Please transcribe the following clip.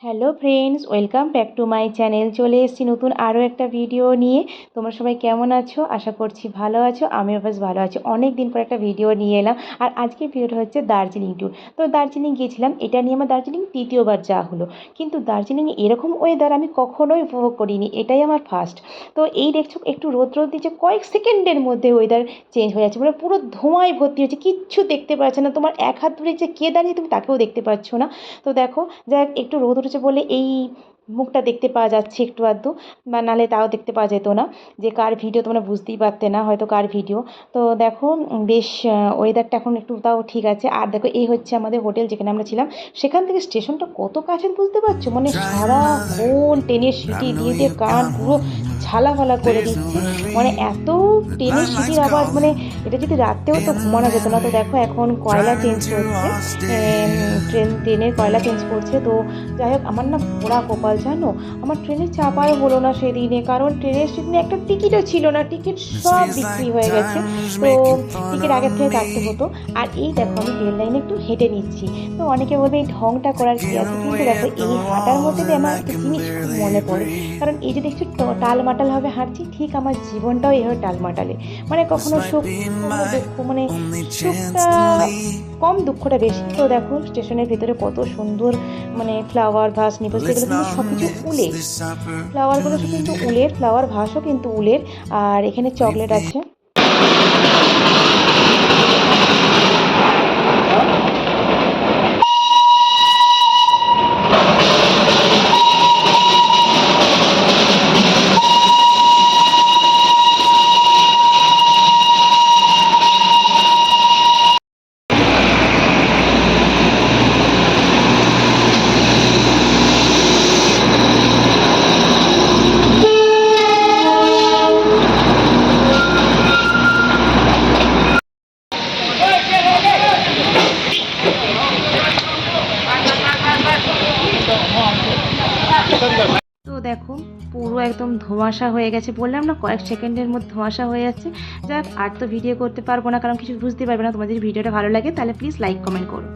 Hello friends, welcome back to my channel. চলে এসেছি নতুন আরও একটা ভিডিও নিয়ে। তোমরা সবাই কেমন আছো? আশা করছি ভালো আছো। আমিও বেশ ভালো আছি। অনেক দিন পর একটা ভিডিও নিয়ে এলাম। আর আজকের ভিডিওটা হচ্ছে দার্জিলিং ট্যুর। তো দার্জিলিং গিয়েছিলাম, এটা নিয়ে আমার দার্জিলিং তৃতীয়বার যাওয়া হলো। কিন্তু দার্জিলিংয়ে এরকম ওয়েদার আমি কখনোই উপভোগ করিনি, এটাই আমার ফার্স্ট। তো এই দেখছো একটু রোদ দিচ্ছে, কয়েক সেকেন্ডের মধ্যে ওয়েদার চেঞ্জ হয়ে যাচ্ছে, মানে পুরো ধোঁয়ায় ভর্তি হচ্ছে, কিচ্ছু দেখতে পাচ্ছে না। তোমার এক হাত দূরে যে কে দাঁড়িয়ে তুমি তাকেও দেখতে পাচ্ছ না। তো দেখো, যাক একটু রোদ উঠেছে বলে এই মুখটা দেখতে পাওয়া যাচ্ছে একটু আধটু, বা নাহলে তাও দেখতে পাওয়া যেত না। যে কার ভিডিও তোমরা বুঝতেই পারতে না হয়তো কার ভিডিও। তো দেখো, বেশ ওয়েদারটা এখন একটু তাও ঠিক আছে। আর দেখো, এই হচ্ছে আমাদের হোটেল যেখানে আমরা ছিলাম। সেখান থেকে স্টেশনটা কত কাছে বুঝতে পারছো, মানে সারাক্ষণ ট্রেনের সিটি দিয়ে দিয়ে কান পুরো ঝালাফালা করে দিচ্ছে। মানে এত ট্রেনের সিটির আওয়াজ, মানে এটা যদি রাত্রেও তো ঘুমানো যেত না। তো দেখো, এখন কয়লা চেঞ্জ করছে, ট্রেনের কয়লা চেঞ্জ করছে। তো যাই হোক, আমার না পোড়া কপাল জানো, আমার ট্রেনে চাপাই হলো না সেদিনে, কারণ ট্রেনের সেদিনে একটা টিকিটও ছিল না, টিকিট সব বিক্রি হয়ে গেছে। তো টিকিট আগের থেকে কাটতে হতো। আর এই দেখো, আমি রেল লাইনে একটু হেঁটে নিচ্ছি। তো অনেকে বলবে এই ঢংটা করার কী আছে, কিন্তু দেখো এই হাঁটার মধ্যে দিয়ে আমার একটা জিনিস খুব মনে পড়ে। কারণ এই যে দেখছি টালমাটালভাবে হাঁটছি, ঠিক আমার জীবনটাও এইভাবে টালমাটালে। মানে কখনো সুখ, কখনো দুঃখ, মানে সুখটা কম, দুঃখটা বেশি। তো দেখো স্টেশনের ভিতরে কত সুন্দর, মানে ফ্লাওয়ার ভাস নিবাস, যেগুলো কিন্তু সব কিছু উলের। ফ্লাওয়ারগুলো সব কিন্তু উলের, ফ্লাওয়ার ভাসও কিন্তু উলের। আর এখানে চকলেট আছে। তো দেখো, পুরো একদম ধোঁয়াশা হয়ে গেছে, বললাম না কয়েক সেকেন্ডের মধ্যে ধোঁয়াশা হয়ে যাচ্ছে। যাক, আর তো ভিডিও করতে পারবো না, কারণ কিছু বুঝতে পারবে না। তোমাদের যদি ভিডিওটা ভালো লাগে তাহলে প্লিজ লাইক কমেন্ট করো।